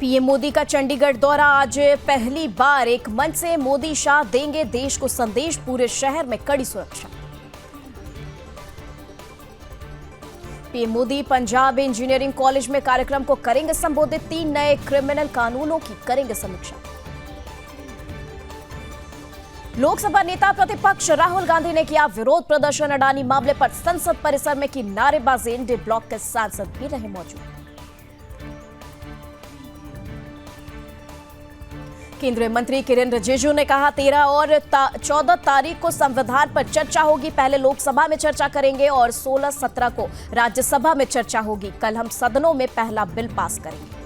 PM Modi का चंडीगढ़ दौरा। आज पहली बार एक मंच से मोदी शाह देंगे देश को संदेश। पूरे शहर में कड़ी सुरक्षा। PM Modi Punjab engineering college में कार्यक्रम को करेंगे संबोधित। 3 नए क्रिमिनल कानूनों की करेंगे समीक्षा। लोकसभा नेता प्रतिपक्ष राहुल गांधी ने किया विरोध प्रदर्शन। अडानी मामले पर संसद परिसर में की नारेबाजी। इंडी ब्लॉक के सांसद भी रहे मौजूद। केंद्रीय मंत्री किरेन रिजिजू ने कहा 13 और 14 तारीख को संविधान पर चर्चा होगी। पहले लोकसभा में चर्चा करेंगे और 16-17 को राज्यसभा में चर्चा होगी। कल हम सदनों में पहला बिल पास करेंगे।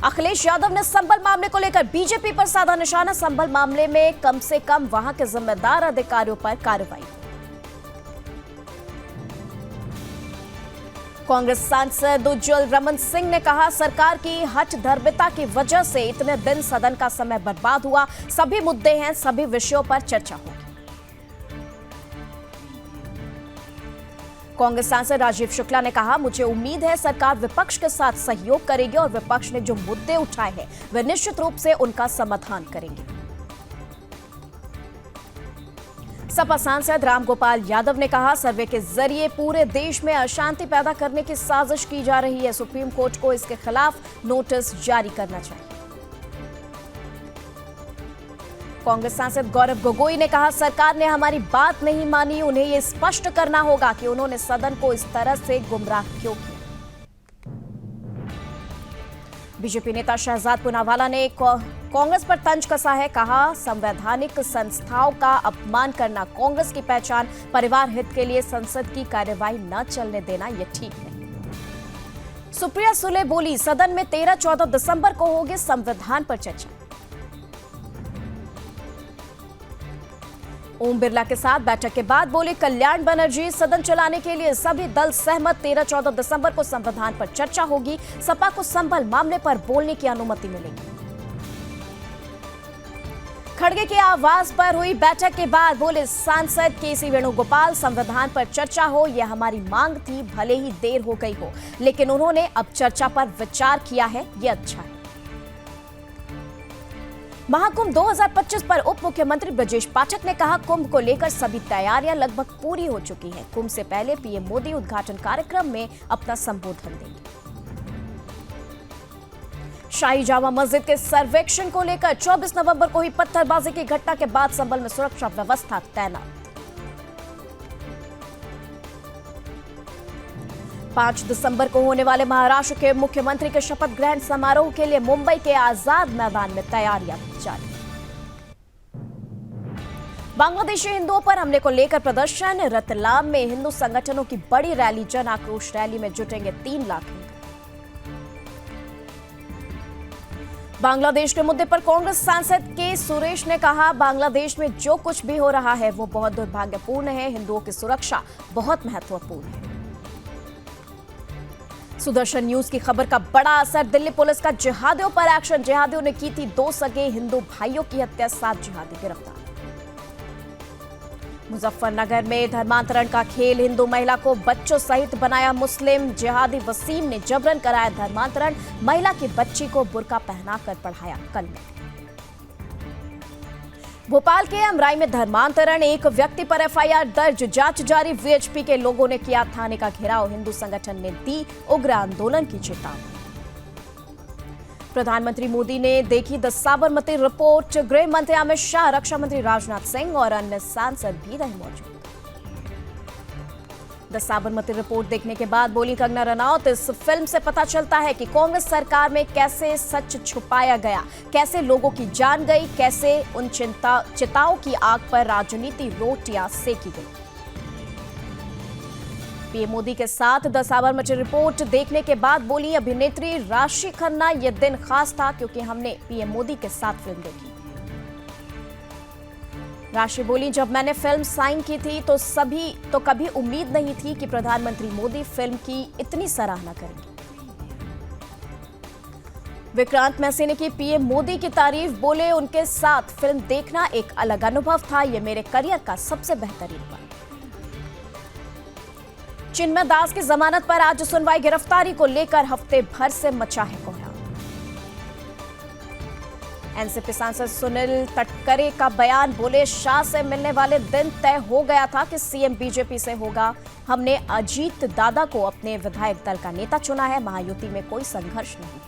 अखिलेश यादव ने संभल मामले को लेकर बीजेपी पर साधा निशाना। संभल मामले में कम से कम वहां के जिम्मेदार अधिकारियों पर कार्रवाई। कांग्रेस सांसद उज्जवल रमन सिंह ने कहा सरकार की हठधर्मिता की वजह से इतने दिन सदन का समय बर्बाद हुआ। सभी मुद्दे हैं, सभी विषयों पर चर्चा होगी। कांग्रेस सांसद राजीव शुक्ला ने कहा मुझे उम्मीद है सरकार विपक्ष के साथ सहयोग करेगी और विपक्ष ने जो मुद्दे उठाए हैं वे निश्चित रूप से उनका समाधान करेंगे। सपा सांसद रामगोपाल यादव ने कहा सर्वे के जरिए पूरे देश में अशांति पैदा करने की साजिश की जा रही है। सुप्रीम कोर्ट को इसके खिलाफ नोटिस जारी करना चाहिए। कांग्रेस सांसद गौरव गोगोई ने कहा सरकार ने हमारी बात नहीं मानी। उन्हें यह स्पष्ट करना होगा कि उन्होंने सदन को इस तरह से गुमराह क्यों किया। बीजेपी नेता शहजाद पूनावाला ने कांग्रेस पर तंज कसा है। कहा संवैधानिक संस्थाओं का अपमान करना कांग्रेस की पहचान। परिवार हित के लिए संसद की कार्यवाही न चलने देना यह ठीक नहीं। सुप्रिया सुले बोली सदन में 13-14 दिसंबर को होगी संविधान पर चर्चा। ओम बिरला के साथ बैठक के बाद बोले कल्याण बनर्जी सदन चलाने के लिए सभी दल सहमत। 13-14 दिसंबर को संविधान पर चर्चा होगी। सपा को संभल मामले पर बोलने की अनुमति मिलेगी। खड़गे के आवास पर हुई बैठक के बाद बोले सांसद केसी वेणुगोपाल संविधान पर चर्चा हो यह हमारी मांग थी। भले ही देर हो गई हो लेकिन उन्होंने अब चर्चा पर विचार किया है, यह अच्छा है। महाकुंभ 2025 पर उप मुख्यमंत्री ब्रजेश पाठक ने कहा कुंभ को लेकर सभी तैयारियां लगभग पूरी हो चुकी हैं। कुंभ से पहले पीएम मोदी उद्घाटन कार्यक्रम में अपना संबोधन देंगे। शाही जामा मस्जिद के सर्वेक्षण को लेकर 24 नवंबर को हुई पत्थरबाजी की घटना के बाद संभल में सुरक्षा व्यवस्था तैनात। 5 दिसंबर को होने वाले महाराष्ट्र के मुख्यमंत्री के शपथ ग्रहण समारोह के लिए मुंबई के आजाद मैदान में तैयारियां जारी। बांग्लादेशी हिंदुओं पर हमले को लेकर प्रदर्शन। रतलाम में हिंदू संगठनों की बड़ी रैली। जन आक्रोश रैली में जुटेंगे 3 लाख हिंदू। बांग्लादेश के मुद्दे पर कांग्रेस सांसद के सुरेश ने कहा बांग्लादेश में जो कुछ भी हो रहा है वो बहुत दुर्भाग्यपूर्ण है। हिंदुओं की सुरक्षा बहुत महत्वपूर्ण है। सुदर्शन न्यूज की खबर का बड़ा असर। दिल्ली पुलिस का जिहादियों पर एक्शन। जिहादियों ने की थी 2 सगे हिंदू भाइयों की हत्या। 7 जिहादी गिरफ्तार। मुजफ्फरनगर में धर्मांतरण का खेल। हिंदू महिला को बच्चों सहित बनाया मुस्लिम। जिहादी वसीम ने जबरन कराया धर्मांतरण। महिला की बच्ची को बुर्का पहनाकर पढ़ाया कलमा। भोपाल के अमराई में धर्मांतरण। एक व्यक्ति पर एफआईआर दर्ज। जांच जारी। वीएचपी के लोगों ने किया थाने का घेराव। हिंदू संगठन ने दी उग्र आंदोलन की चेतावनी। प्रधानमंत्री मोदी ने देखी द साबरमती रिपोर्ट। गृह मंत्री अमित शाह, रक्षा मंत्री राजनाथ सिंह और अन्य सांसद भी रहे मौजूद। द साबरमती रिपोर्ट देखने के बाद बोली कंगना रनौत इस फिल्म से पता चलता है कि कांग्रेस सरकार में कैसे सच छुपाया गया, कैसे लोगों की जान गई, कैसे उन चिताओं की आग पर राजनीति रोटियां सेकी गई। पीएम मोदी के साथ द साबरमती रिपोर्ट देखने के बाद बोली अभिनेत्री राशि खन्ना यह दिन खास था क्योंकि हमने पीएम मोदी के साथ फिल्म देखी। राशि बोली जब मैंने फिल्म साइन की थी तो कभी उम्मीद नहीं थी कि प्रधानमंत्री मोदी फिल्म की इतनी सराहना करेंगे। विक्रांत मैसी ने की पीएम मोदी की तारीफ। बोले उनके साथ फिल्म देखना एक अलग अनुभव था। यह मेरे करियर का सबसे बेहतरीन पल। चिन्मय दास की जमानत पर आज सुनवाई। गिरफ्तारी को लेकर हफ्ते भर से मचा है कोहराम। एनसीपी सांसद सुनील तटकरे का बयान, बोले शाह से मिलने वाले दिन तय हो गया था कि सीएम बीजेपी से होगा। हमने अजीत दादा को अपने विधायक दल का नेता चुना है। महायुति में कोई संघर्ष नहीं।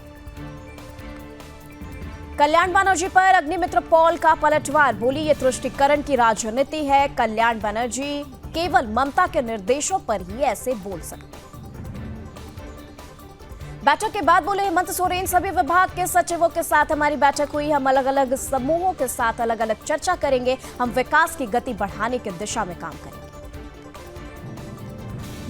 कल्याण बनर्जी पर अग्निमित्र पॉल का पलटवार, बोली ये तुष्टीकरण की राजनीति है। कल्याण बनर्जी केवल ममता के निर्देशों पर ही ऐसे बोल सकते। बैठक के बाद बोले हेमंत सोरेन, सभी विभाग के सचिवों के साथ हमारी बैठक हुई। हम अलग अलग समूहों के साथ अलग अलग चर्चा करेंगे। हम विकास की गति बढ़ाने की दिशा में काम करेंगे।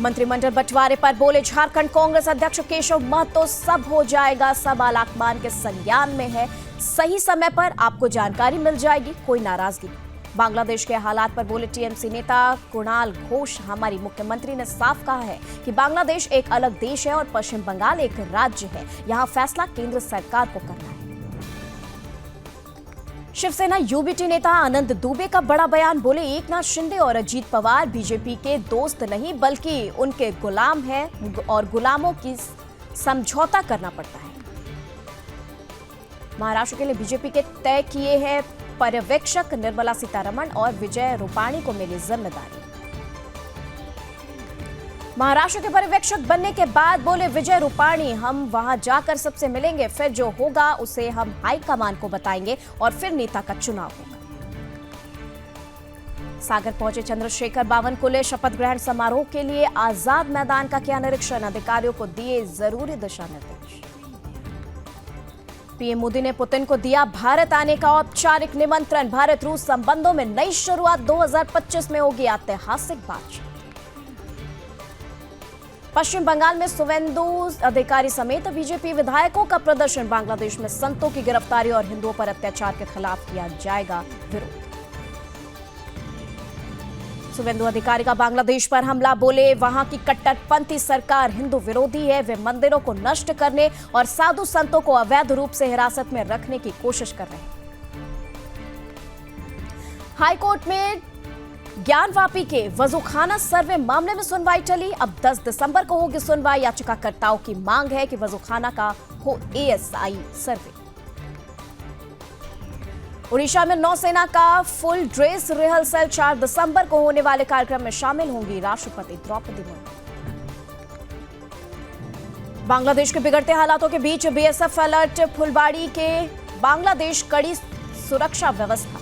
मंत्रिमंडल बंटवारे पर बोले झारखंड कांग्रेस अध्यक्ष केशव महतो, सब हो जाएगा, सब आलाकमान के संज्ञान में है। सही समय पर आपको जानकारी मिल जाएगी, कोई नाराजगी नहीं। बांग्लादेश के हालात पर बोले टीएमसी नेता कुणाल घोष, हमारी मुख्यमंत्री ने साफ कहा है कि बांग्लादेश एक अलग देश है और पश्चिम बंगाल एक राज्य है। यहां फैसला केंद्र सरकार को करना है। शिवसेना यूबीटी नेता आनंद दुबे का बड़ा बयान, बोले एकनाथ शिंदे और अजीत पवार बीजेपी के दोस्त नहीं बल्कि उनके गुलाम हैं और गुलामों की समझौता करना पड़ता है। महाराष्ट्र के लिए बीजेपी के तय किए हैं पर्यवेक्षक, निर्मला सीतारमण और विजय रूपाणी को मिली जिम्मेदारी। महाराष्ट्र के पर्यवेक्षक बनने के बाद बोले विजय रूपाणी, हम वहां जाकर सबसे मिलेंगे, फिर जो होगा उसे हम हाईकमान को बताएंगे और फिर नेता का चुनाव होगा। सागर पहुंचे चंद्रशेखर बावनकुले, शपथ ग्रहण समारोह के लिए आजाद मैदान का किया निरीक्षण। अधिकारियों को दिए जरूरी दिशा निर्देश। पीएम मोदी ने पुतिन को दिया भारत आने का औपचारिक निमंत्रण। भारत रूस संबंधों में नई शुरुआत 2025 में होगी ऐतिहासिक बातचीत। पश्चिम बंगाल में शुवेंदु अधिकारी समेत बीजेपी विधायकों का प्रदर्शन। बांग्लादेश में संतों की गिरफ्तारी और हिंदुओं पर अत्याचार के खिलाफ किया जाएगा विरोध। शुवेंदु अधिकारी का बांग्लादेश पर हमला, बोले वहां की कट्टरपंथी सरकार हिंदू विरोधी है। वे मंदिरों को नष्ट करने और साधु संतों को अवैध रूप से हिरासत में रखने की कोशिश कर रहे हैं। हाईकोर्ट में ज्ञानवापी के वजूखाना सर्वे मामले में सुनवाई टली। अब 10 दिसंबर को होगी सुनवाई। याचिकाकर्ताओं की मांग है कि वजूखाना का हो एएसआई सर्वे। उड़ीसा में नौसेना का फुल ड्रेस रिहर्सल 4 दिसंबर को होने वाले कार्यक्रम में शामिल होंगी राष्ट्रपति द्रौपदी मुर्मू। बांग्लादेश के बिगड़ते हालातों के बीच बीएसएफ अलर्ट, फुलबाड़ी के बांग्लादेश कड़ी सुरक्षा व्यवस्था।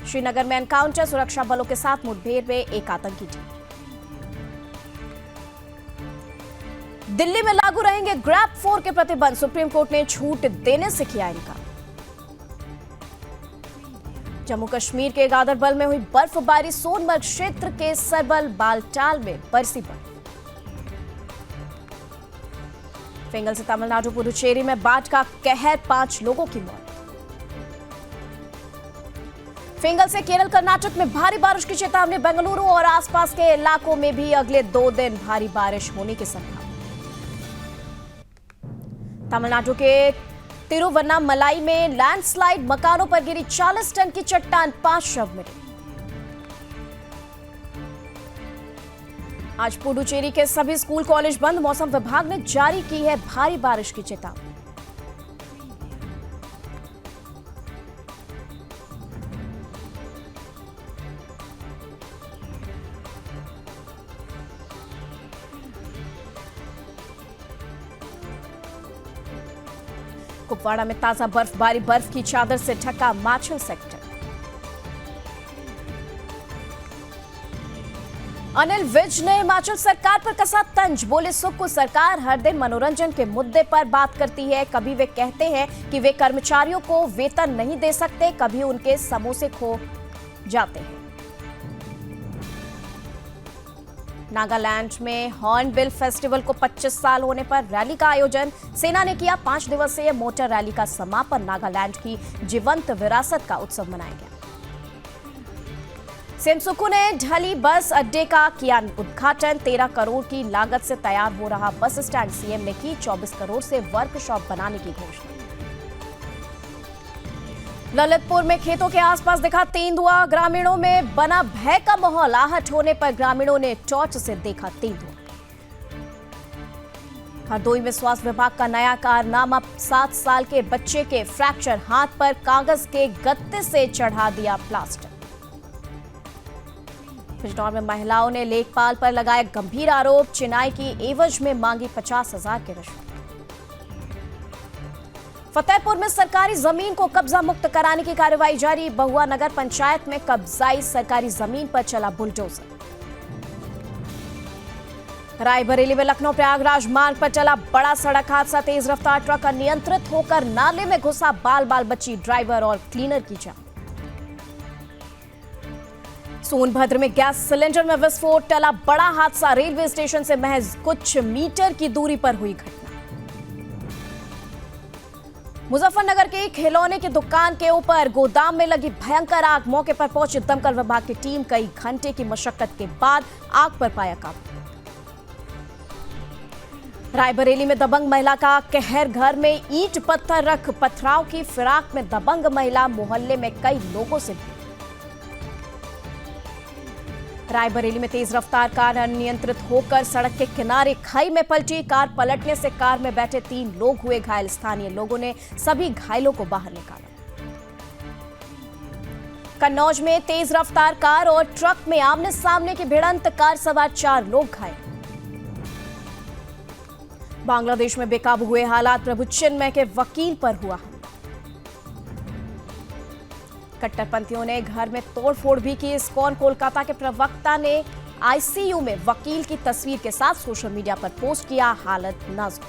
श्रीनगर में एनकाउंटर, सुरक्षा बलों के साथ मुठभेड़ में एक आतंकी ढेर। दिल्ली में लागू रहेंगे ग्रैब 4 के प्रतिबंध, सुप्रीम कोर्ट ने छूट देने से किया इनकार। जम्मू कश्मीर के गादरबल में हुई बर्फबारी, सोनमर्ग क्षेत्र के सरबल बालटाल में बरसी बर्फ। फिंगल से तमिलनाडु पुडुचेरी में बाढ़ का कहर, 5 लोगों की मौत। फिंगल से केरल कर्नाटक में भारी बारिश की चेतावनी, बेंगलुरु और आसपास के इलाकों में भी अगले 2 दिन भारी बारिश होने की संभावना। तमिलनाडु के तिरुवन्नामलाई में लैंडस्लाइड, मकानों पर गिरी 40 टन की चट्टान, 5 शव मिले। आज पुडुचेरी के सभी स्कूल कॉलेज बंद, मौसम विभाग ने जारी की है भारी बारिश की चेतावनी। कुपवाड़ा में ताजा बर्फबारी, बर्फ की चादर से ढका माछिल सेक्टर। अनिल विज ने हिमाचल सरकार पर कसा तंज, बोले सुक्खू सरकार हर दिन मनोरंजन के मुद्दे पर बात करती है। कभी वे कहते हैं कि वे कर्मचारियों को वेतन नहीं दे सकते, कभी उनके समोसे खो जाते हैं। नागालैंड में हॉर्नबिल फेस्टिवल को 25 साल होने पर रैली का आयोजन, सेना ने किया 5 दिवसीय मोटर रैली का समापन। नागालैंड की जीवंत विरासत का उत्सव मनाया गया। सीएम सुक्खू ने ढली बस अड्डे का किया उद्घाटन, 13 करोड़ की लागत से तैयार हो रहा बस स्टैंड, सीएम ने की 24 करोड़ से वर्कशॉप बनाने की घोषणा। ललितपुर में खेतों के आसपास दिखा तेंदुआ, ग्रामीणों में बना भय का माहौल। आहट होने पर ग्रामीणों ने टॉर्च से देखा तेंदुआ। हरदोई में स्वास्थ्य विभाग का नया कारनामा, 7 साल के बच्चे के फ्रैक्चर हाथ पर कागज के गत्ते से चढ़ा दिया प्लास्टर। बिजनौर में महिलाओं ने लेखपाल पर लगाए गंभीर आरोप, चिनाई की एवज में मांगी 50,000 की रिश्वत। फतेहपुर में सरकारी जमीन को कब्जा मुक्त कराने की कार्रवाई जारी, बहुआ नगर पंचायत में कब्जाई सरकारी जमीन पर चला बुलडोजर। रायबरेली में लखनऊ प्रयागराज मार्ग पर चला बड़ा सड़क हादसा, तेज रफ्तार ट्रक अनियंत्रित होकर नाले में घुसा, बाल बाल बची ड्राइवर और क्लीनर की जान। सोनभद्र में गैस सिलेंडर में विस्फोट, टला बड़ा हादसा, रेलवे स्टेशन से महज कुछ मीटर की दूरी पर हुई घटना। मुजफ्फरनगर के खिलौने की दुकान के ऊपर गोदाम में लगी भयंकर आग, मौके पर पहुंची दमकल विभाग की टीम, कई घंटे की मशक्कत के बाद आग पर पाया काबू। रायबरेली में दबंग महिला का कहर, घर में ईंट पत्थर रख पथराव की फिराक में दबंग महिला, मोहल्ले में कई लोगों से भी। रायबरेली में तेज रफ्तार कार अनियंत्रित होकर सड़क के किनारे खाई में पलटी, कार पलटने से कार में बैठे 3 लोग हुए घायल, स्थानीय लोगों ने सभी घायलों को बाहर निकाला। कन्नौज में तेज रफ्तार कार और ट्रक में आमने सामने की भिड़ंत, कार सवार 4 लोग घायल। बांग्लादेश में बेकाबू हुए हालात, प्रभु चिन्मय के वकील पर हुआ हमला। कट्टरपंथियों ने घर में तोड़फोड़ भी की, इस्कॉन कोलकाता के प्रवक्ता ने आईसीयू में वकील की तस्वीर के साथ सोशल मीडिया पर पोस्ट किया, हालत नाजुक।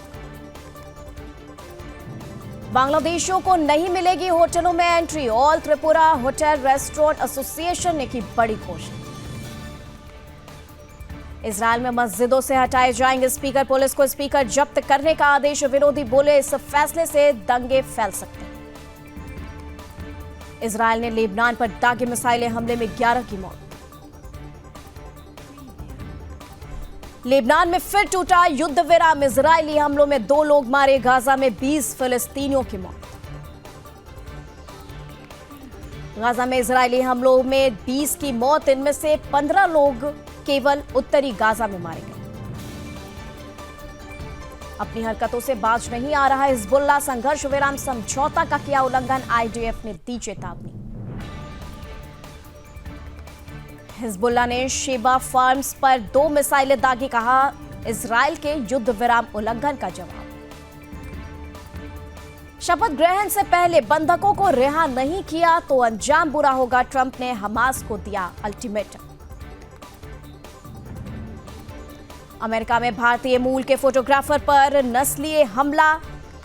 बांग्लादेशियों को नहीं मिलेगी होटलों में entry, all Tripura hotel restaurant association ने की बड़ी घोषणा। इजरायल में मस्जिदों से हटाए जाएंगे स्पीकर, पुलिस को स्पीकर जब्त करने का आदेश, विरोधी बोले इस फैसले से दंगे फैल सकते हैं। इजरायल ने लेबनान पर दागे मिसाइलें हमले में 11 की मौत। लेबनान में फिर टूटा युद्ध विराम, इजरायली हमलों में 2 लोग मारे, गाजा में 20 फिलिस्तीनियों की मौत। गाजा में इजरायली हमलों में 20 की मौत, इनमें से 15 लोग केवल उत्तरी गाजा में मारे गए। अपनी हरकतों से बाज नहीं आ रहा हिजबुल्लाह, संघर्ष विराम समझौता का किया उल्लंघन, आईडीएफ ने दी चेतावनी। हिजबुल्लाह ने शेबा फार्म्स पर 2 मिसाइलें दागी, कहा इजरायल के युद्ध विराम उल्लंघन का जवाब। शपथ ग्रहण से पहले बंधकों को रिहा नहीं किया तो अंजाम बुरा होगा, ट्रंप ने हमास को दिया अल्टीमेटम। अमेरिका में भारतीय मूल के फोटोग्राफर पर नस्लीय हमला,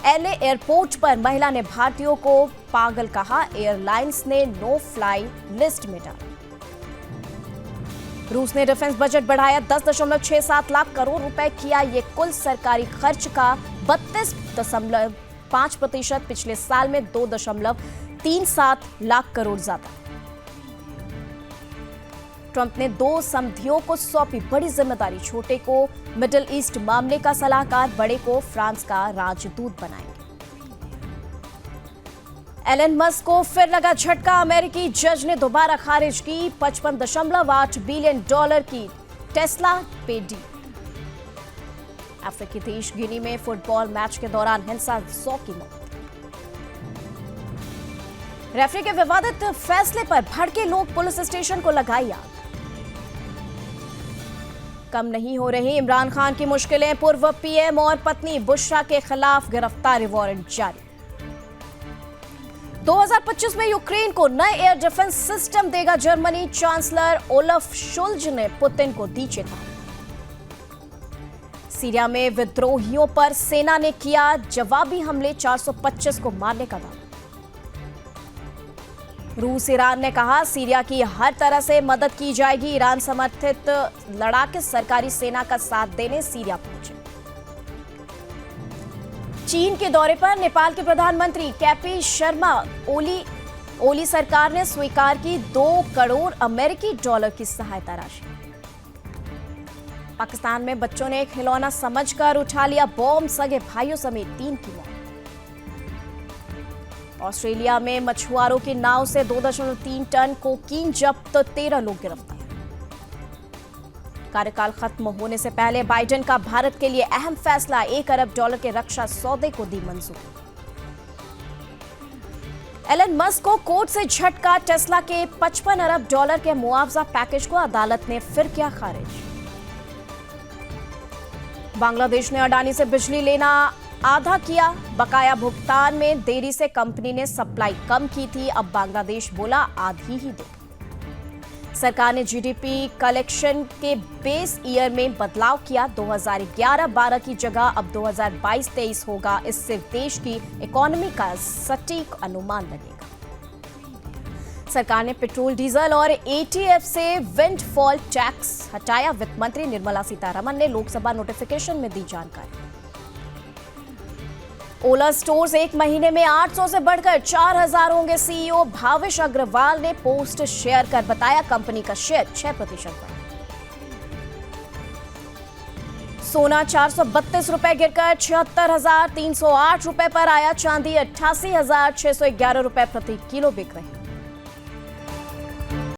एलए एयरपोर्ट पर महिला ने भारतीयों को पागल कहा, एयरलाइंस ने नो फ्लाई लिस्ट में डाला। रूस ने डिफेंस बजट बढ़ाया, 10.67 लाख करोड़ रुपए किया ये कुल सरकारी खर्च का 32.5%, पिछले साल में 2.37 लाख करोड़ ज्यादा। ट्रंप ने 2 समधियों को सौंपी बड़ी जिम्मेदारी, छोटे को मिडिल ईस्ट मामले का सलाहकार, बड़े को फ्रांस का राजदूत बनाएंगे। एलन मस्क को फिर लगा झटका, अमेरिकी जज ने दोबारा खारिज की 55.8 बिलियन डॉलर की टेस्ला पे डील। अफ्रीकी देश गिनी में फुटबॉल मैच के दौरान हिंसा, 100 की मौत। रेफरी के विवादित फैसले पर भड़के लोग, पुलिस स्टेशन को लगाई आग। कम नहीं हो रही इमरान खान की मुश्किलें, पूर्व पीएम और पत्नी बुशरा के खिलाफ गिरफ्तारी वारंट जारी। 2025 में यूक्रेन को नए एयर डिफेंस सिस्टम देगा जर्मनी, चांसलर ओलफ शोल्ज ने पुतिन को दी चेतावनी। सीरिया में विद्रोहियों पर सेना ने किया जवाबी हमले, 425 को मारने का दावा। रूस ईरान ने कहा सीरिया की हर तरह से मदद की जाएगी, ईरान समर्थित लड़ाके सरकारी सेना का साथ देने सीरिया पहुंचे। चीन के दौरे पर नेपाल के प्रधानमंत्री केपी शर्मा ओली सरकार ने स्वीकार की 2 करोड़ अमेरिकी डॉलर की सहायता राशि। पाकिस्तान में बच्चों ने खिलौना समझकर उठा लिया बॉम्ब, सगे भाइयों समेत 3 की मौत। ऑस्ट्रेलिया में मछुआरों की नाव से 2.3 टन कोकीन जब्त, 13 लोग गिरफ्तार। कार्यकाल खत्म होने से पहले बाइडेन का भारत के लिए अहम फैसला, $1 अरब के रक्षा सौदे को दी मंजूरी। एलन मस्क को कोर्ट से झटका, टेस्ला के $55 अरब के मुआवजा पैकेज को अदालत ने फिर किया खारिज। बांग्लादेश ने अडानी से बिजली लेना आधा किया, बकाया भुगतान में देरी से कंपनी ने सप्लाई कम की थी, अब बांग्लादेश बोला आधी ही दो। सरकार ने जीडीपी कलेक्शन के बेस ईयर में बदलाव किया, 2011-12 की जगह अब 2022-23 होगा, इससे देश की इकोनॉमी का सटीक अनुमान लगेगा। सरकार ने पेट्रोल, डीजल और एटीएफ से विंडफॉल टैक्स हटाया, वित्त मंत्री निर्मला सीतारमण ने लोकसभा नोटिफिकेशन में दी जानकारी। ओला स्टोर्स एक महीने में 800 से बढ़कर 4000 होंगे, सीईओ भाविश अग्रवाल ने पोस्ट शेयर कर बताया, कंपनी का शेयर 6% बढ़ा। सोना 432 रुपए गिरकर 76,308 रुपए पर आया, चांदी 88,611 रुपए प्रति किलो बिक रही।